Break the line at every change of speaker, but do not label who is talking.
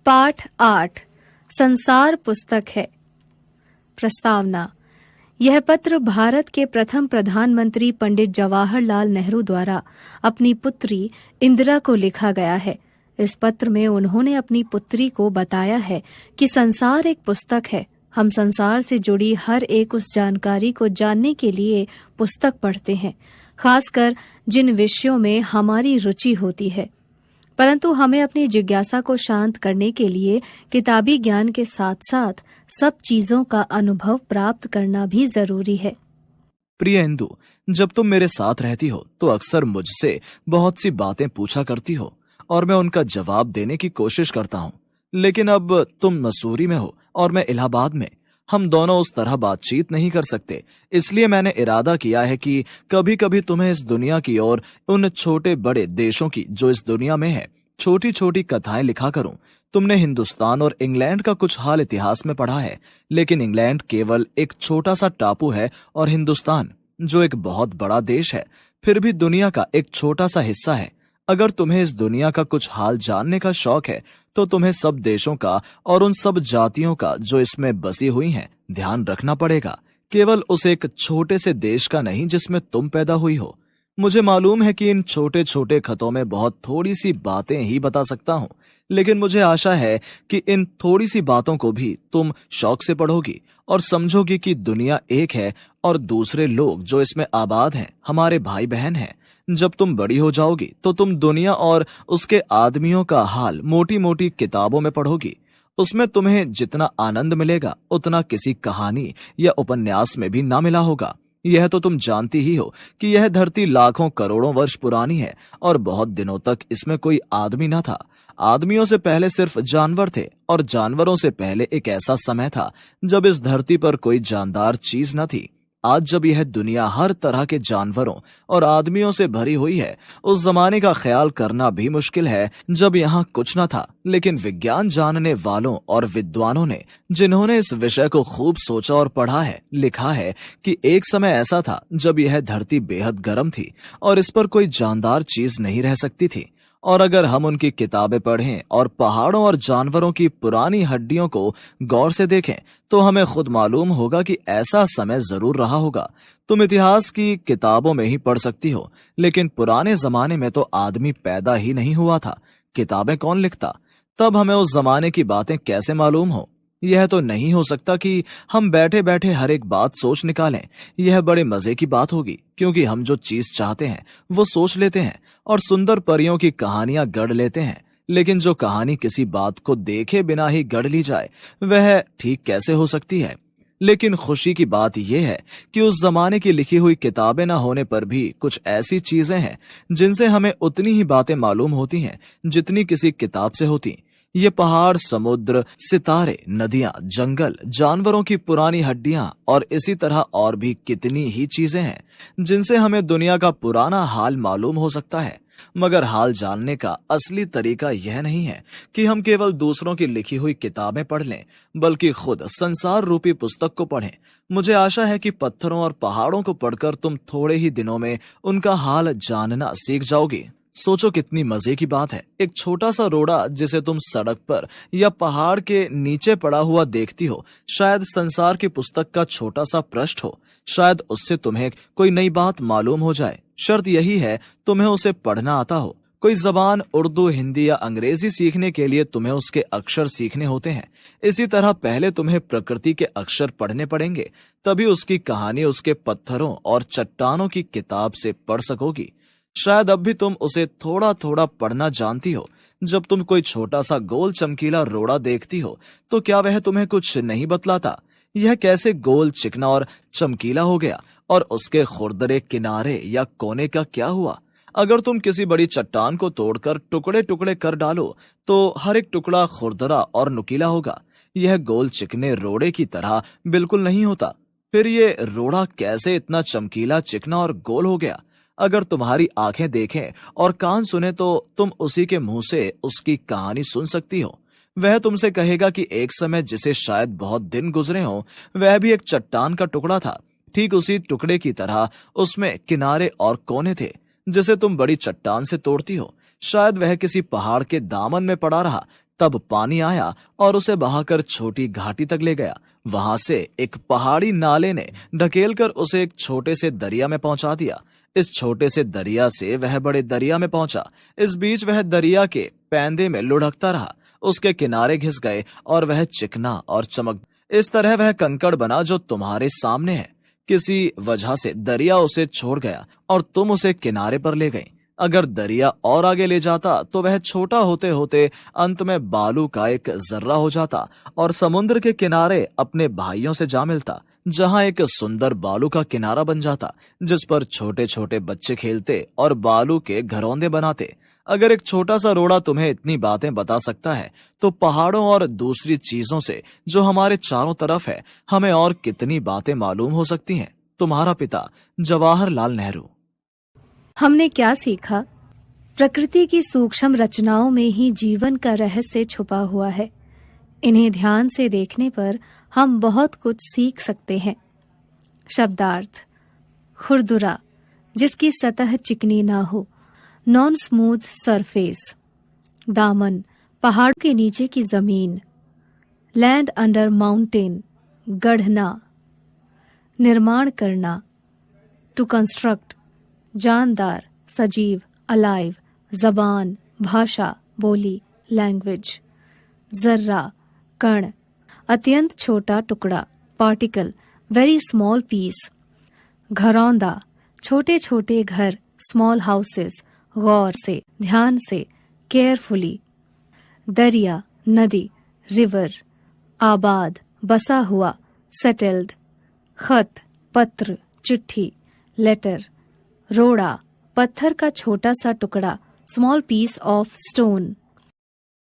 पाठ 8 संसार पुस्तक है। प्रस्तावना। यह पत्र भारत के प्रथम प्रधानमंत्री पंडित जवाहरलाल नेहरू द्वारा अपनी पुत्री इंदिरा को लिखा गया है। इस पत्र में उन्होंने अपनी पुत्री को बताया है कि संसार एक पुस्तक है। हम संसार से जुड़ी हर एक उस जानकारी को जानने के लिए पुस्तक पढ़ते हैं, खासकर जिन विषयों में हमारी रुचि होती है। परंतु हमें अपनी जिज्ञासा को शांत करने के लिए किताबी ज्ञान के साथ साथ सब चीजों का अनुभव प्राप्त करना भी जरूरी है।
प्रिय इंदु, जब तुम मेरे साथ रहती हो तो अक्सर मुझसे बहुत सी बातें पूछा करती हो और मैं उनका जवाब देने की कोशिश करता हूँ। लेकिन अब तुम मसूरी में हो और मैं इलाहाबाद में। हम दोनों उस तरह बातचीत नहीं कर सकते, इसलिए मैंने इरादा किया है कि कभी कभी तुम्हें इस दुनिया की और उन छोटे बड़े देशों की जो इस दुनिया में है छोटी छोटी कथाएं लिखा करूं। तुमने हिंदुस्तान और इंग्लैंड का कुछ हाल इतिहास में पढ़ा है, लेकिन इंग्लैंड केवल एक छोटा सा टापू है और हिंदुस्तान, जो एक बहुत बड़ा देश है, फिर भी दुनिया का एक छोटा सा हिस्सा है। अगर तुम्हें इस दुनिया का कुछ हाल जानने का शौक है तो तुम्हें सब देशों का और उन सब जातियों का जो इसमें बसी हुई हैं ध्यान रखना पड़ेगा, केवल उस एक छोटे से देश का नहीं जिसमें तुम पैदा हुई हो। मुझे मालूम है कि इन छोटे छोटे खतों में बहुत थोड़ी सी बातें ही बता सकता हूँ, लेकिन मुझे आशा है कि इन थोड़ी सी बातों को भी तुम शौक से पढ़ोगी और समझोगी कि दुनिया एक है और दूसरे लोग जो इसमें आबाद हैं हमारे भाई बहन हैं। जब तुम बड़ी हो जाओगी तो तुम दुनिया और उसके आदमियों का हाल मोटी मोटी किताबों में पढ़ोगी। उसमें तुम्हें जितना आनंद मिलेगा उतना किसी कहानी या उपन्यास में भी ना मिला होगा। यह तो तुम जानती ही हो कि यह धरती लाखों करोड़ों वर्ष पुरानी है और बहुत दिनों तक इसमें कोई आदमी न था। आदमियों से पहले सिर्फ जानवर थे और जानवरों से पहले एक ऐसा समय था जब इस धरती पर कोई जानदार चीज न थी। आज जब यह दुनिया हर तरह के जानवरों और आदमियों से भरी हुई है, उस जमाने का ख्याल करना भी मुश्किल है जब यहाँ कुछ न था। लेकिन विज्ञान जानने वालों और विद्वानों ने, जिन्होंने इस विषय को खूब सोचा और पढ़ा है, लिखा है कि एक समय ऐसा था जब यह धरती बेहद गर्म थी और इस पर कोई जानदार चीज नहीं रह सकती थी। और अगर हम उनकी किताबें पढ़ें और पहाड़ों और जानवरों की पुरानी हड्डियों को गौर से देखें तो हमें खुद मालूम होगा कि ऐसा समय जरूर रहा होगा। तुम इतिहास की किताबों में ही पढ़ सकती हो, लेकिन पुराने जमाने में तो आदमी पैदा ही नहीं हुआ था। किताबें कौन लिखता? तब हमें उस जमाने की बातें कैसे मालूम हो? यह तो नहीं हो सकता कि हम बैठे बैठे हर एक बात सोच निकालें। यह बड़े मजे की बात होगी, क्योंकि हम जो चीज चाहते हैं वो सोच लेते हैं और सुंदर परियों की कहानियां गढ़ लेते हैं। लेकिन जो कहानी किसी बात को देखे बिना ही गढ़ ली जाए वह ठीक कैसे हो सकती है? लेकिन खुशी की बात यह है कि उस जमाने की लिखी हुई किताबें न होने पर भी कुछ ऐसी चीजें हैं जिनसे हमें उतनी ही बातें मालूम होती हैं जितनी किसी किताब से होती। ये पहाड़, समुद्र, सितारे, नदियां, जंगल, जानवरों की पुरानी हड्डियां और इसी तरह और भी कितनी ही चीजें हैं जिनसे हमें दुनिया का पुराना हाल मालूम हो सकता है। मगर हाल जानने का असली तरीका यह नहीं है कि हम केवल दूसरों की लिखी हुई किताबें पढ़ लें, बल्कि खुद संसार रूपी पुस्तक को पढ़ें। मुझे आशा है कि पत्थरों और पहाड़ों को पढ़कर तुम थोड़े ही दिनों में उनका हाल जानना सीख जाओगी। सोचो कितनी मजे की बात है, एक छोटा सा रोड़ा जिसे तुम सड़क पर या पहाड़ के नीचे पड़ा हुआ देखती हो, शायद संसार की पुस्तक का छोटा सा पृष्ठ हो। शायद उससे तुम्हें कोई नई बात मालूम हो जाए। शर्त यही है तुम्हें उसे पढ़ना आता हो। कोई जबान, उर्दू, हिंदी या अंग्रेजी सीखने के लिए तुम्हें उसके अक्षर सीखने होते हैं। इसी तरह पहले तुम्हें प्रकृति के अक्षर पढ़ने पड़ेंगे, तभी उसकी कहानी उसके पत्थरों और चट्टानों की किताब से पढ़ सकोगी। शायद अब भी तुम उसे थोड़ा थोड़ा पढ़ना जानती हो। जब तुम कोई छोटा सा गोल चमकीला रोड़ा देखती हो तो क्या वह तुम्हें कुछ नहीं बतलाता? यह कैसे गोल, चिकना और चमकीला हो गया, और उसके खुरदरे किनारे या कोने का क्या हुआ? अगर तुम किसी बड़ी चट्टान को तोड़कर टुकड़े टुकड़े कर डालो तो हर एक टुकड़ा खुरदरा और नुकीला होगा। यह गोल चिकने रोड़े की तरह बिल्कुल नहीं होता। फिर ये रोड़ा कैसे इतना चमकीला, चिकना और गोल हो गया? अगर तुम्हारी आंखें देखें और कान सुने तो तुम उसी के मुंह से उसकी कहानी सुन सकती हो। वह तुमसे कहेगा कि एक समय जिसे शायद बहुत दिन गुजरे हों, वह भी एक चट्टान का टुकड़ा था। ठीक उसी टुकड़े की तरह उसमें किनारे और कोने थे जिसे तुम बड़ी चट्टान से तोड़ती हो। शायद वह किसी पहाड़ के दामन में पड़ा रहा तब पानी आया और उसे बहाकर छोटी घाटी तक ले गया। वहां से एक पहाड़ी नाले ने ढकेलकर उसे एक छोटे से दरिया में पहुंचा दिया। इस छोटे से दरिया से वह बड़े दरिया में पहुंचा। इस बीच वह दरिया के पैंदे में लुढ़कता रहा। उसके किनारे घिस गए और वह चिकना और चमक, इस तरह वह कंकड़ बना जो तुम्हारे सामने है। किसी वजह से दरिया उसे छोड़ गया और तुम उसे किनारे पर ले गई। अगर दरिया और आगे ले जाता तो वह छोटा होते होते अंत में बालू का एक जर्रा हो जाता और समुद्र के किनारे अपने भाइयों से जा मिलता, जहां एक सुंदर बालू का किनारा बन जाता जिस पर छोटे छोटे बच्चे खेलते और बालू के घरौंदे बनाते। अगर एक छोटा सा रोड़ा तुम्हें इतनी बातें बता सकता है तो पहाड़ों और दूसरी चीजों से जो हमारे चारों तरफ है हमें और कितनी बातें मालूम हो सकती हैं। तुम्हारा पिता जवाहरलाल नेहरू।
हमने क्या सीखा? प्रकृति की सूक्ष्म रचनाओं में ही जीवन का रहस्य छुपा हुआ है। इन्हें ध्यान से देखने पर हम बहुत कुछ सीख सकते हैं। शब्दार्थ: खुरदुरा, जिसकी सतह चिकनी ना हो, नॉन स्मूथ सरफेस। दामन, पहाड़ के नीचे की जमीन। लैंड अंडर माउंटेन, गढ़ना। निर्माण करना, टू कंस्ट्रक्ट। जानदार, सजीव, अलाइव। जबान, भाषा, बोली, लैंग्वेज। जर्रा, कण, अत्यंत छोटा टुकड़ा, पार्टिकल, वेरी स्मॉल पीस। घरौंदा, छोटे छोटे घर, स्मॉल हाउसेस, गौर से, ध्यान से, केयरफुली। दरिया, नदी, रिवर। आबाद, बसा हुआ, सेटल्ड। खत, पत्र, चिट्ठी, लेटर। रोड़ा, पत्थर का छोटा सा टुकड़ा, स्मॉल पीस ऑफ स्टोन।